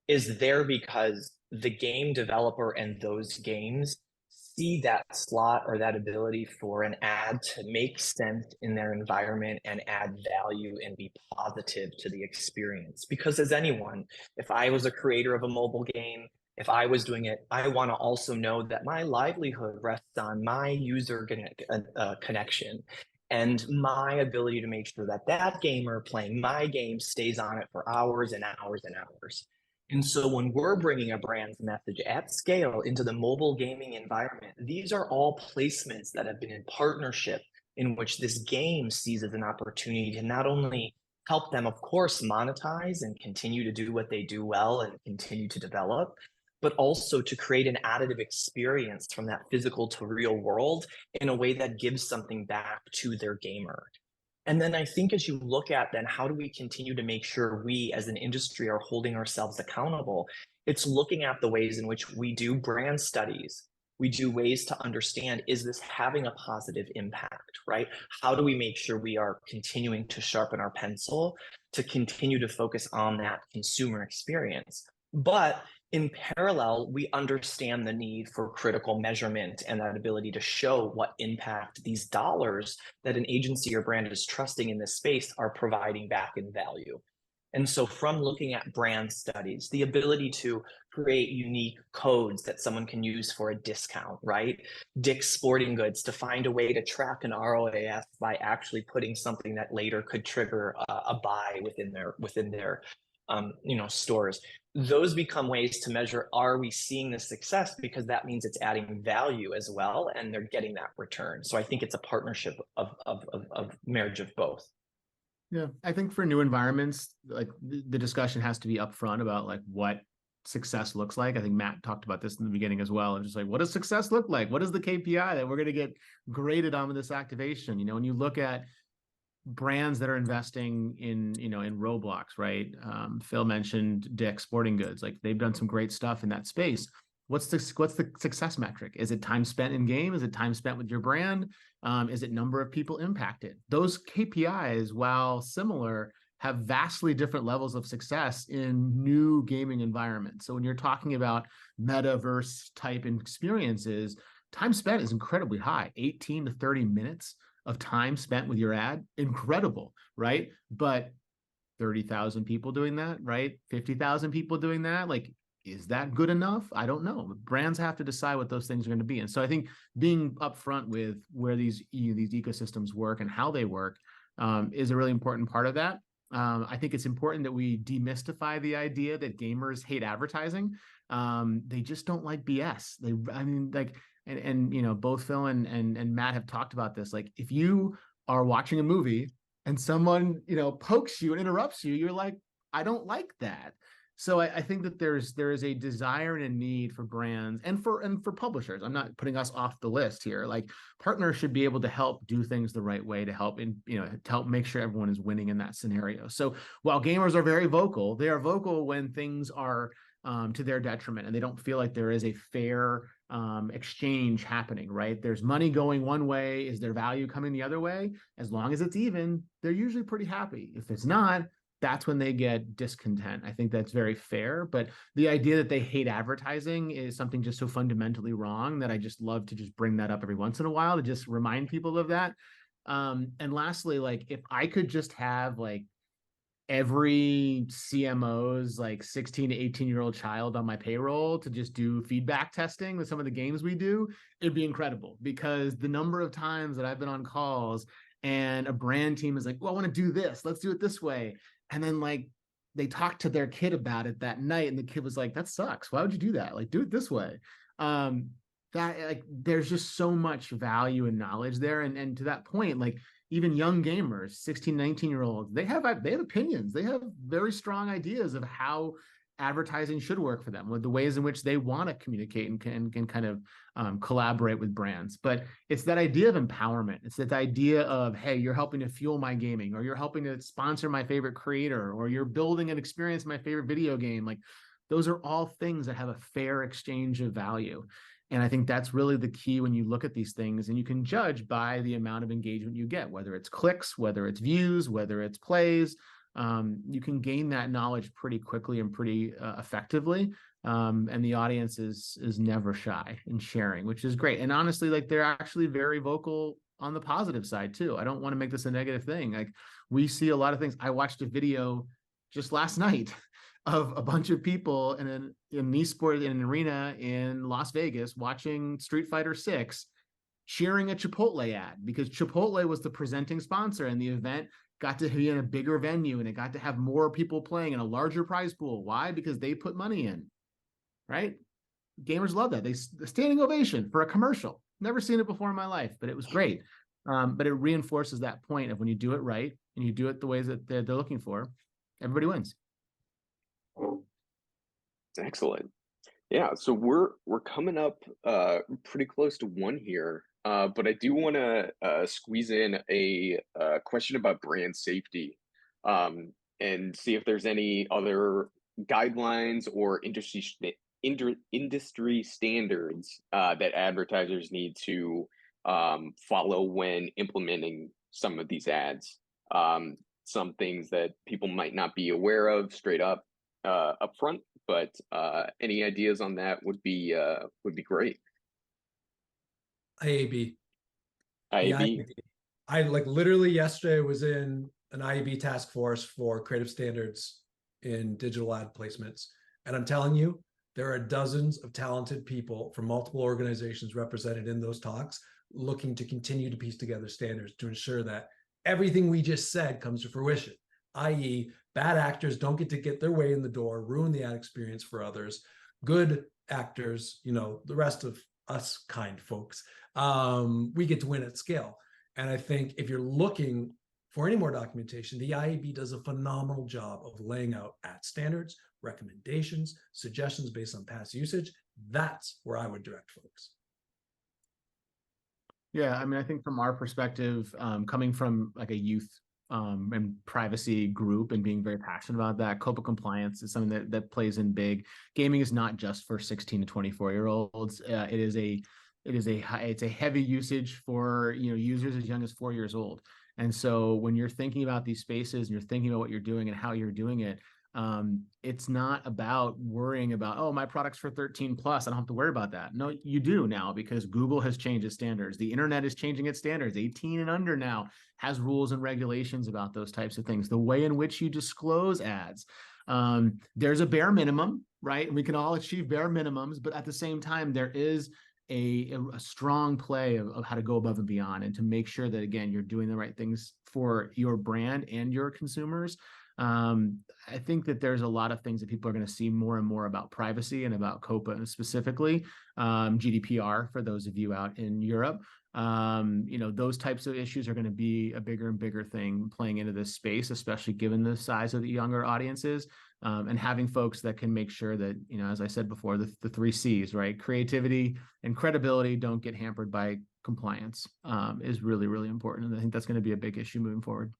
is there because the game developer and those games see that slot or that ability for an ad to make sense in their environment and add value and be positive to the experience. Because as anyone, if I was a creator of a mobile game, if I was doing it, I want to also know that my livelihood rests on my user connection and my ability to make sure that that gamer playing my game stays on it for hours and hours and hours. And so when we're bringing a brand's message at scale into the mobile gaming environment, these are all placements that have been in partnership in which this game sees as an opportunity to not only help them, of course, monetize and continue to do what they do well and continue to develop, but also to create an additive experience from that physical to real world in a way that gives something back to their gamer. And then I think as you look at then how do we continue to make sure we as an industry are holding ourselves accountable, it's looking at the ways in which we do brand studies. We do ways to understand, is this having a positive impact, right? How do we make sure we are continuing to sharpen our pencil to continue to focus on that consumer experience? But in parallel, we understand the need for critical measurement and that ability to show what impact these dollars that an agency or brand is trusting in this space are providing back in value. And so from looking at brand studies, the ability to create unique codes that someone can use for a discount, right? Dick's Sporting Goods to find a way to track an ROAS by actually putting something that later could trigger a buy within their stores. Those become ways to measure, are we seeing the success? Because that means it's adding value as well, and they're getting that return. So I think it's a partnership of marriage of both. Yeah, I think for new environments, like the discussion has to be upfront about like what success looks like. I think Matt talked about this in the beginning as well. And just like, what does success look like? What is the KPI that we're going to get graded on with this activation? When you look at brands that are investing in Roblox, right? Phil mentioned Dick's Sporting Goods. Like they've done some great stuff in that space. What's the success metric? Is it time spent in game? Is it time spent with your brand? Is it number of people impacted? Those KPIs, while similar, have vastly different levels of success in new gaming environments. So when you're talking about metaverse type experiences, time spent is incredibly high, 18 to 30 minutes of time spent with your ad, incredible, right? But 30,000 people doing that, right? 50,000 people doing that, like, is that good enough? I don't know. Brands have to decide what those things are going to be. And so I think being upfront with where these ecosystems work and how they work is a really important part of that. I think it's important that we demystify the idea that gamers hate advertising. They just don't like BS. I mean, like, and you know, both Phil and Matt have talked about this. Like, if you are watching a movie and someone, you know, pokes you and interrupts you, you're like, I don't like that. So I think that there is a desire and a need for brands and for publishers. I'm not putting us off the list here. Like, partners should be able to help do things the right way to help to help make sure everyone is winning in that scenario. So while gamers are very vocal, they are vocal when things are to their detriment and they don't feel like there is a fair exchange happening, right? There's money going one way. Is there value coming the other way? As long as it's even, they're usually pretty happy. If it's not, that's when they get discontent. I think that's very fair. But the idea that they hate advertising is something just so fundamentally wrong that I just love to just bring that up every once in a while to just remind people of that. And lastly, like, if I could just have like every CMO's like 16 to 18-year-old child on my payroll to just do feedback testing with some of the games we do, it'd be incredible, because the number of times that I've been on calls and a brand team is like, well, I want to do this. Let's do it this way. And then like they talked to their kid about it that night and the kid was like, that sucks. Why would you do that? Like, do it this way. That like there's just so much value and knowledge there. And to that point, like even young gamers, 16, 19-year-olds, they have opinions. They have very strong ideas of how advertising should work for them, with the ways in which they want to communicate and can kind of collaborate with brands. But it's that idea of empowerment. It's that idea of, hey, you're helping to fuel my gaming, or you're helping to sponsor my favorite creator, or you're building an experience in my favorite video game. Like, those are all things that have a fair exchange of value. And I think that's really the key when you look at these things, and you can judge by the amount of engagement you get, whether it's clicks, whether it's views, whether it's plays. You can gain that knowledge pretty quickly and pretty effectively. And the audience is never shy in sharing, which is great. And honestly, like, they're actually very vocal on the positive side too. I don't want to make this a negative thing. Like, we see a lot of things. I watched a video just last night of a bunch of people in an esport in an arena in Las Vegas watching Street Fighter 6, cheering a Chipotle ad, because Chipotle was the presenting sponsor, and the event got to be in a bigger venue and it got to have more people playing in a larger prize pool. Why? Because they put money in, right? Gamers love that. They standing ovation for a commercial. Never seen it before in my life, but it was great. But it reinforces that point of when you do it right and you do it the ways that they're looking for, everybody wins. Excellent. Yeah, so we're coming up pretty close to one here, but I do want to squeeze in a question about brand safety, and see if there's any other guidelines or industry standards that advertisers need to follow when implementing some of these ads. Some things that people might not be aware of straight up upfront, but any ideas on that would be great. IAB. IAB. I like literally yesterday was in an IAB task force for creative standards in digital ad placements. And I'm telling you, there are dozens of talented people from multiple organizations represented in those talks, looking to continue to piece together standards to ensure that everything we just said comes to fruition, i.e., bad actors don't get their way in the door, ruin the ad experience for others. Good actors, you know, the rest of us kind folks, we get to win at scale. And I think if you're looking for any more documentation, the IAB does a phenomenal job of laying out ad standards, recommendations, suggestions based on past usage. That's where I would direct folks. Yeah, I mean, I think from our perspective, coming from like a youth and privacy group and being very passionate about that, COPPA compliance is something that plays in big. Gaming is not just for 16 to 24-year-olds. It's a heavy usage for, you know, users as young as 4 years old. And so when you're thinking about these spaces and you're thinking about what you're doing and how you're doing it, it's not about worrying about, oh, my product's for 13 plus, I don't have to worry about that. No, you do now, because Google has changed its standards. The internet is changing its standards. 18 and under now has rules and regulations about those types of things. The way in which you disclose ads, there's a bare minimum, right? We can all achieve bare minimums, but at the same time, there is a strong play of how to go above and beyond, and to make sure that, again, you're doing the right things for your brand and your consumers. I think that there's a lot of things that people are going to see more and more about privacy and about COPA specifically, GDPR for those of you out in Europe. Those types of issues are going to be a bigger and bigger thing playing into this space, especially given the size of the younger audiences, and having folks that can make sure that, as I said before, the three C's, right? Creativity and credibility don't get hampered by compliance, is really, really important. And I think that's going to be a big issue moving forward.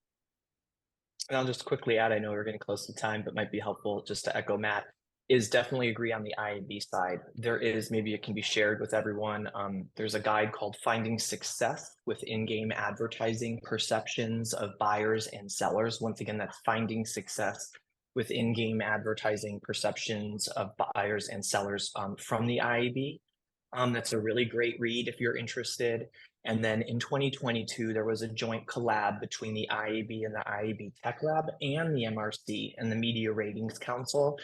And I'll just quickly add, I know we're getting close to time, but might be helpful just to echo Matt, is definitely agree on the IAB side. There is, maybe it can be shared with everyone. There's a guide called Finding Success with In-Game Advertising Perceptions of Buyers and Sellers. Once again, that's Finding Success with In-Game Advertising Perceptions of Buyers and Sellers from the IAB. That's a really great read if you're interested. And then in 2022, there was a joint collab between the IAB and the IAB Tech Lab and the MRC and the Media Ratings Council,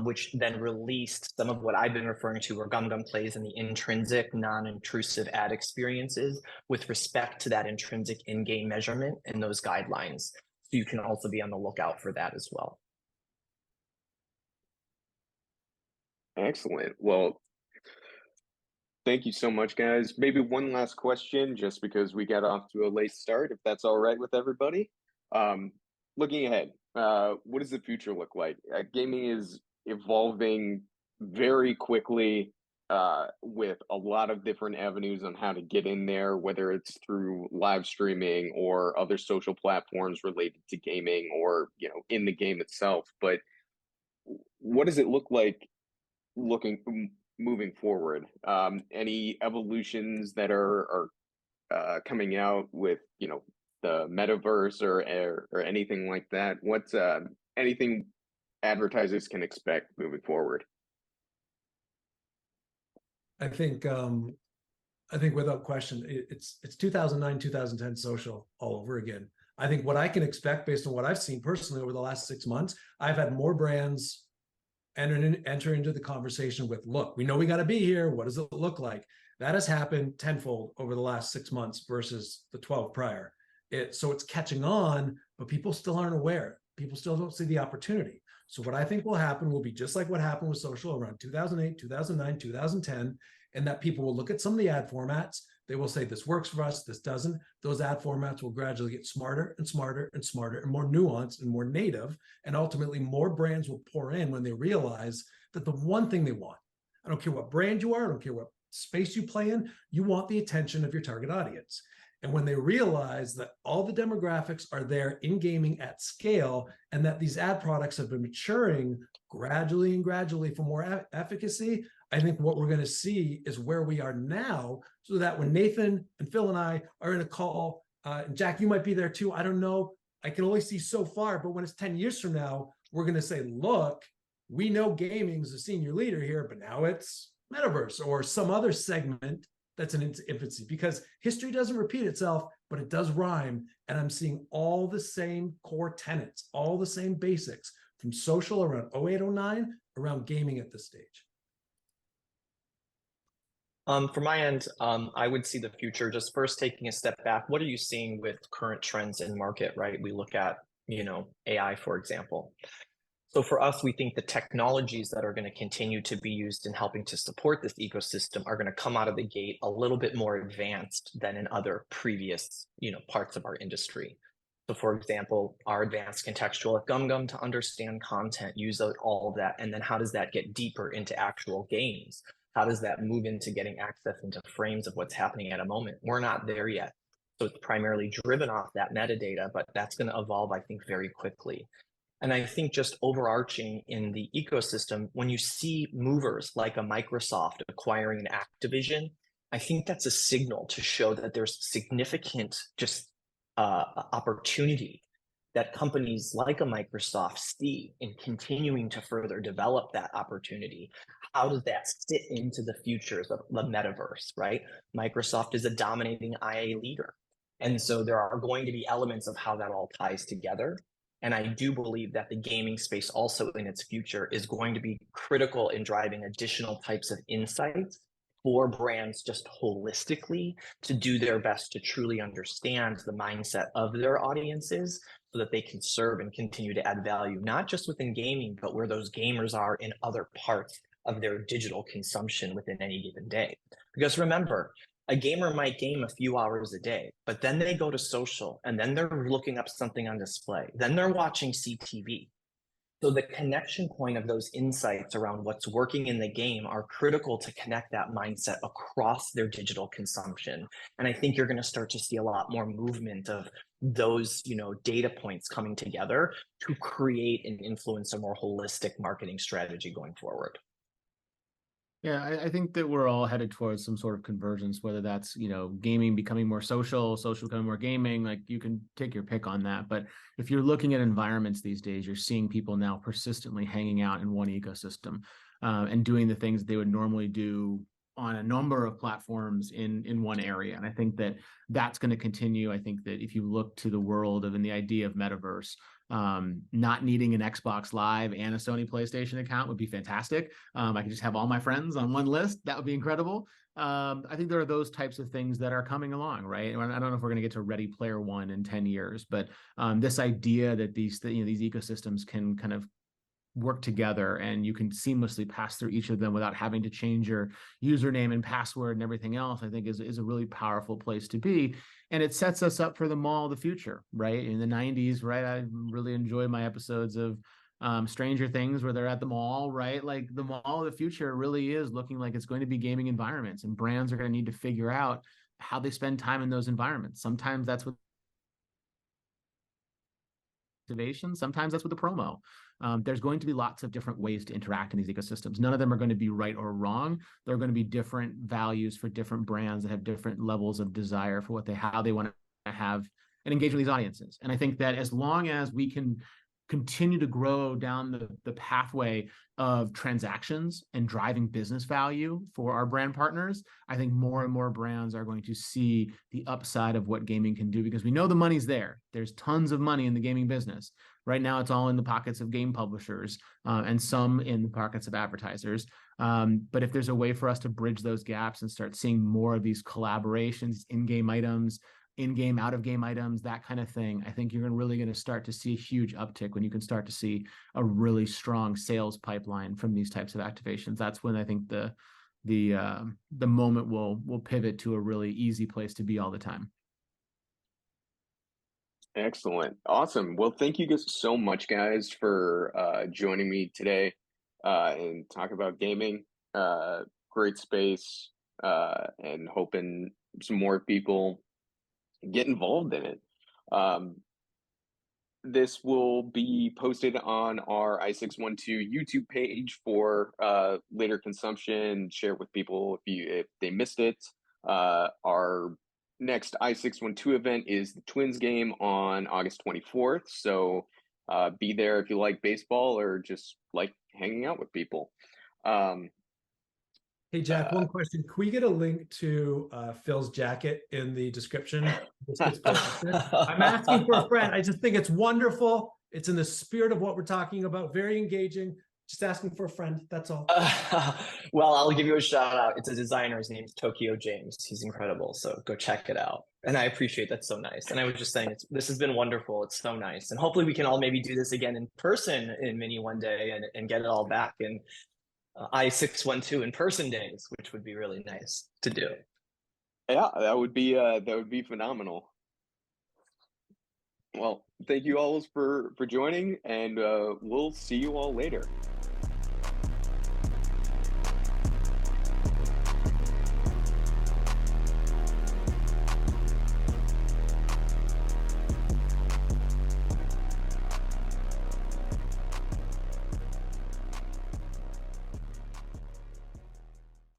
which then released some of what I've been referring to where Gum Gum plays in the intrinsic, non-intrusive ad experiences with respect to that intrinsic in-game measurement and those guidelines. So you can also be on the lookout for that as well. Excellent. Well, thank you so much, guys. Maybe one last question, just because we got off to a late start, if that's all right with everybody. Looking ahead, what does the future look like? Gaming is evolving very quickly with a lot of different avenues on how to get in there, whether it's through live streaming or other social platforms related to gaming or, in the game itself. But what does it look like moving forward? Any evolutions that are coming out with the metaverse or anything like that? What's anything advertisers can expect moving forward? I think without question, it's 2009, 2010 social all over again. I think what I can expect based on what I've seen personally over the last 6 months, I've had more brands enter into the conversation with, look, we know we got to be here. What does it look like? That has happened tenfold over the last 6 months versus the 12 prior. So it's catching on, but people still aren't aware. People still don't see the opportunity. So what I think will happen will be just like what happened with social around 2008, 2009, 2010, and that people will look at some of the ad formats. They will say, this works for us, this doesn't. Those ad formats will gradually get smarter and smarter and smarter and more nuanced and more native. And ultimately, more brands will pour in when they realize that the one thing they want, I don't care what brand you are, I don't care what space you play in, you want the attention of your target audience. And when they realize that all the demographics are there in gaming at scale and that these ad products have been maturing gradually and gradually for more efficacy, I think what we're going to see is where we are now, so that when Nathan and Phil and I are in a call, and Jack, you might be there too, I don't know, I can only see so far, but when it's 10 years from now, we're going to say, look, we know gaming is a senior leader here, but now it's metaverse or some other segment that's in its infancy, because history doesn't repeat itself, but it does rhyme. And I'm seeing all the same core tenets, all the same basics from social around 08, 09, around gaming at this stage. From my end, I would see the future just first taking a step back. What are you seeing with current trends in market, right? We look at, AI, for example. So for us, we think the technologies that are going to continue to be used in helping to support this ecosystem are going to come out of the gate a little bit more advanced than in other previous, parts of our industry. So for example, our advanced contextual at Gum Gum to understand content, use all of that. And then how does that get deeper into actual games? How does that move into getting access into frames of what's happening at a moment? We're not there yet. So it's primarily driven off that metadata, but that's going to evolve, I think, very quickly. And I think just overarching in the ecosystem, when you see movers like a Microsoft acquiring an Activision, I think that's a signal to show that there's significant just opportunity that companies like a Microsoft see in continuing to further develop that opportunity. How does that fit into the futures of the metaverse, right? Microsoft is a dominating IA leader. And so there are going to be elements of how that all ties together. And I do believe that the gaming space also in its future is going to be critical in driving additional types of insights for brands just holistically to do their best to truly understand the mindset of their audiences so that they can serve and continue to add value, not just within gaming, but where those gamers are in other parts of their digital consumption within any given day. Because remember, a gamer might game a few hours a day, but then they go to social and then they're looking up something on display. Then they're watching CTV. So the connection point of those insights around what's working in the game are critical to connect that mindset across their digital consumption. And I think you're going to start to see a lot more movement of those, data points coming together to create and influence a more holistic marketing strategy going forward. Yeah, I think that we're all headed towards some sort of convergence, whether that's, gaming becoming more social, social becoming more gaming, like you can take your pick on that. But if you're looking at environments these days, you're seeing people now persistently hanging out in one ecosystem and doing the things they would normally do on a number of platforms in one area. And I think that that's going to continue. I think that if you look to the world of and the idea of metaverse, not needing an Xbox Live and a Sony PlayStation account would be fantastic. I could just have all my friends on one list. That would be incredible. I think there are those types of things that are coming along, right? I don't know if we're going to get to Ready Player One in 10 years, but this idea that these ecosystems can kind of work together and you can seamlessly pass through each of them without having to change your username and password and everything else, I think is a really powerful place to be. And it sets us up for the mall of the future, right? In the 90s, right? I really enjoy my episodes of Stranger Things where they're at the mall, right? Like the mall of the future really is looking like it's going to be gaming environments, and brands are going to need to figure out how they spend time in those environments. Sometimes that's with activation, sometimes that's with the promo. There's going to be lots of different ways to interact in these ecosystems. None of them are going to be right or wrong. There are going to be different values for different brands that have different levels of desire for how they want to have and engage with these audiences. And I think that as long as we can continue to grow down the pathway of transactions and driving business value for our brand partners, I think more and more brands are going to see the upside of what gaming can do, because we know the money's there. There's tons of money in the gaming business. Right now, it's all in the pockets of game publishers and some in the pockets of advertisers. But if there's a way for us to bridge those gaps and start seeing more of these collaborations, in-game items, in-game, out-of-game items, that kind of thing, I think you're really going to start to see a huge uptick when you can start to see a really strong sales pipeline from these types of activations. That's when I think the moment will pivot to a really easy place to be all the time. Excellent. Awesome. Well, thank you guys so much, guys, for joining me today and talk about gaming. Great space and hoping some more people get involved in it. This will be posted on our i612 YouTube page for later consumption. Share it with people if they missed it. Our next i612 event is the Twins game on August 24th. So be there if you like baseball or just like hanging out with people. Hey, Jack, one question. Can we get a link to Phil's jacket in the description? This gets posted. I'm asking for a friend. I just think it's wonderful. It's in the spirit of what we're talking about. Very engaging. Just asking for a friend. That's all. Well, I'll give you a shout out. It's a designer. His name's Tokyo James. He's incredible. So go check it out. And I appreciate that. So nice. And I was just saying, this has been wonderful. It's so nice. And hopefully we can all maybe do this again in person in Mini one day and get it all back in i612 in person days, which would be really nice to do. Yeah, that would be phenomenal. Well, thank you all for joining, and we'll see you all later.